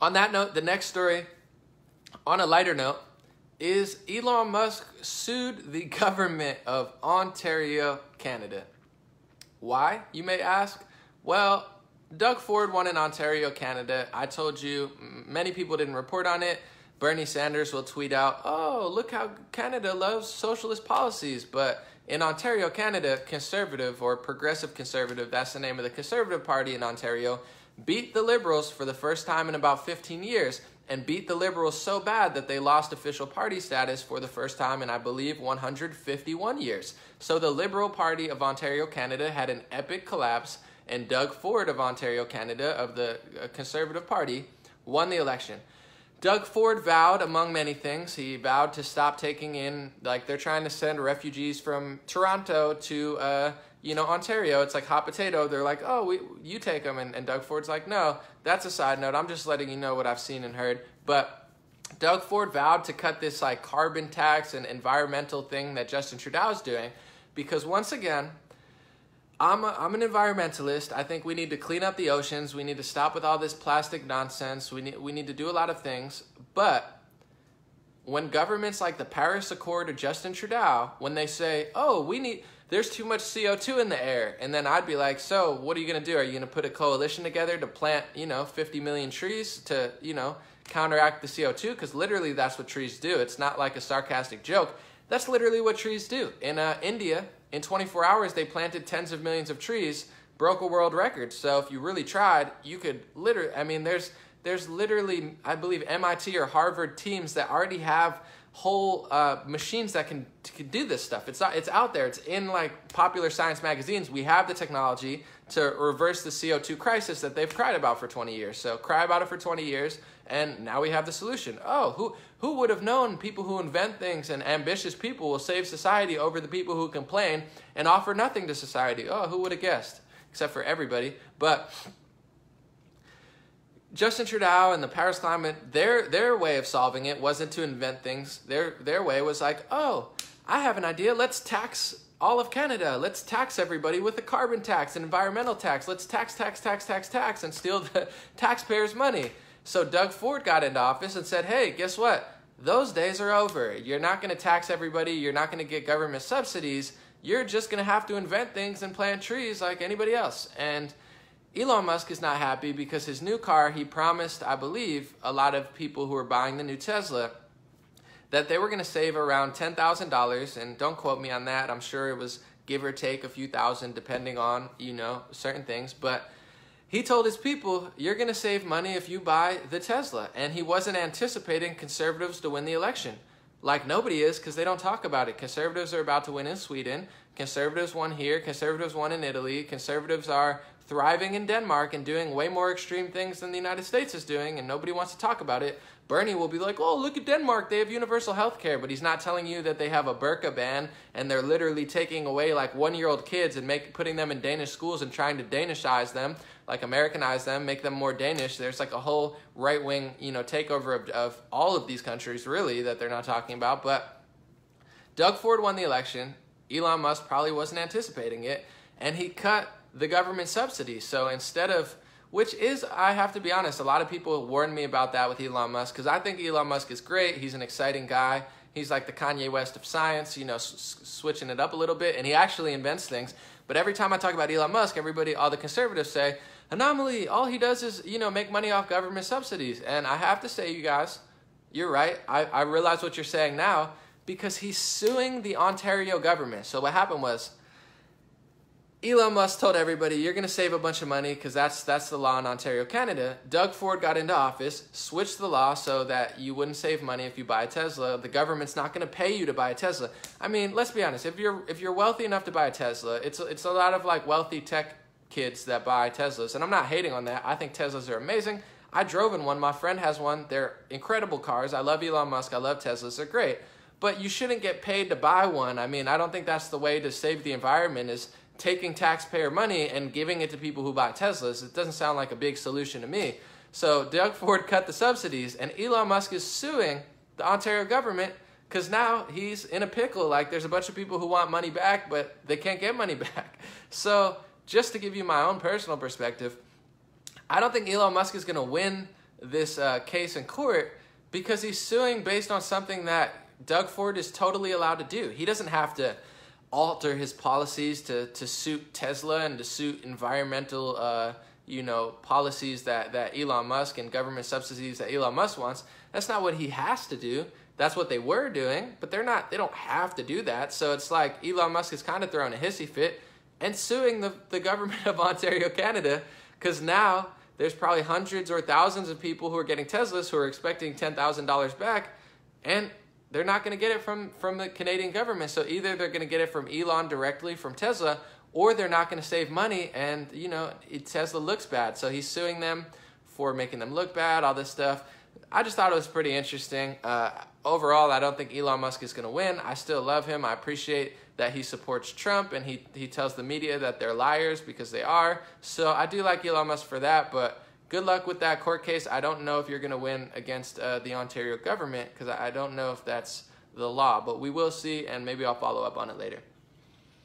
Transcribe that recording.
On that note, the next story, on a lighter note, is Elon Musk sued the government of Ontario, Canada. Why, you may ask? Well, Doug Ford won in Ontario, Canada. I told you, many people didn't report on it. Bernie Sanders will tweet out, oh, look how Canada loves socialist policies. But in Ontario, Canada, conservative or progressive conservative, that's the name of the Conservative Party in Ontario, beat the Liberals for the first time in about 15 years and beat the Liberals so bad that they lost official party status for the first time in, I believe, 151 years. So the Liberal Party of Ontario, Canada had an epic collapse, and Doug Ford of Ontario, Canada, of the Conservative Party, won the election. Doug Ford vowed, among many things, he vowed to stop taking in, like they're trying to send refugees from Toronto to, Ontario. It's like hot potato. They're like, oh, you take them. And Doug Ford's like, no, that's a side note. I'm just letting you know what I've seen and heard. But Doug Ford vowed to cut this like carbon tax and environmental thing that Justin Trudeau is doing. Because once again, I'm an environmentalist. I think we need to clean up the oceans. We need to stop with all this plastic nonsense. We need to do a lot of things. But when governments like the Paris Accord or Justin Trudeau, when they say, oh, there's too much CO2 in the air. And then I'd be like, so what are you going to do? Are you going to put a coalition together to plant, 50 million trees to, counteract the CO2? Because literally that's what trees do. It's not like a sarcastic joke. That's literally what trees do. In India, in 24 hours, they planted tens of millions of trees, broke a world record. So if you really tried, you could literally, there's literally, I believe, MIT or Harvard teams that already have whole machines that can do this stuff. It's out there. It's in like popular science magazines. We have the technology to reverse the CO2 crisis that they've cried about for 20 years. So cry about it for 20 years, and now we have the solution. Oh, who would have known people who invent things and ambitious people will save society over the people who complain and offer nothing to society? Oh, who would have guessed? Except for everybody. But Justin Trudeau and the Paris Climate, their way of solving it wasn't to invent things. Their way was like, oh, I have an idea. Let's tax all of Canada. Let's tax everybody with a carbon tax, an environmental tax. Let's tax, and steal the taxpayers' money. So Doug Ford got into office and said, hey, guess what? Those days are over. You're not going to tax everybody. You're not going to get government subsidies. You're just going to have to invent things and plant trees like anybody else. And Elon Musk is not happy because his new car, he promised, I believe, a lot of people who are buying the new Tesla that they were going to save around $10,000. And don't quote me on that. I'm sure it was give or take a few thousand depending on, certain things. But he told his people, you're going to save money if you buy the Tesla. And he wasn't anticipating conservatives to win the election. Like nobody is, because they don't talk about it. Conservatives are about to win in Sweden. Conservatives won here. Conservatives won in Italy. Conservatives are thriving in Denmark and doing way more extreme things than the United States is doing, and nobody wants to talk about it. Bernie will be like, oh, look at Denmark, they have universal health care, but he's not telling you that they have a burqa ban, and they're literally taking away like 1-year-old kids and putting them in Danish schools and trying to Danishize them, like Americanize them, make them more Danish. There's like a whole right-wing, takeover of all of these countries, really, that they're not talking about. But Doug Ford won the election. Elon Musk probably wasn't anticipating it, and he cut the government subsidies. So instead of, which is, I have to be honest, a lot of people warned me about that with Elon Musk, because I think Elon Musk is great. He's an exciting guy. He's like the Kanye West of science, switching it up a little bit, and he actually invents things. But every time I talk about Elon Musk, all the conservatives say, anomaly, all he does is, make money off government subsidies. And I have to say, you guys, you're right. I realize what you're saying now, because he's suing the Ontario government. So what happened was, Elon Musk told everybody, you're going to save a bunch of money because that's the law in Ontario, Canada. Doug Ford got into office, switched the law so that you wouldn't save money if you buy a Tesla. The government's not going to pay you to buy a Tesla. I mean, let's be honest. If you're wealthy enough to buy a Tesla, it's a lot of like wealthy tech kids that buy Teslas. And I'm not hating on that. I think Teslas are amazing. I drove in one. My friend has one. They're incredible cars. I love Elon Musk. I love Teslas. They're great. But you shouldn't get paid to buy one. I mean, I don't think that's the way to save the environment, is taking taxpayer money and giving it to people who buy Teslas. It doesn't sound like a big solution to me. So Doug Ford cut the subsidies, and Elon Musk is suing the Ontario government because now he's in a pickle. Like, there's a bunch of people who want money back, but they can't get money back. So just to give you my own personal perspective, I don't think Elon Musk is going to win this case in court because he's suing based on something that Doug Ford is totally allowed to do. He doesn't have to alter his policies to suit Tesla and to suit environmental policies that Elon Musk and government subsidies that Elon Musk wants. That's not what he has to do. That's what they were doing, but they don't have to do that. So it's like Elon Musk is kind of throwing a hissy fit and suing the government of Ontario, Canada, because now there's probably hundreds or thousands of people who are getting Teslas who are expecting $10,000 back, and they're not going to get it from the Canadian government. So either they're going to get it from Elon directly from Tesla, or they're not going to save money, and Tesla looks bad. So he's suing them for making them look bad, all this stuff. I just thought it was pretty interesting. Overall, I don't think Elon Musk is going to win. I still love him. I appreciate that he supports Trump, and he tells the media that they're liars because they are. So I do like Elon Musk for that, but good luck with that court case. I don't know if you're going to win against the Ontario government because I don't know if that's the law, but we will see, and maybe I'll follow up on it later.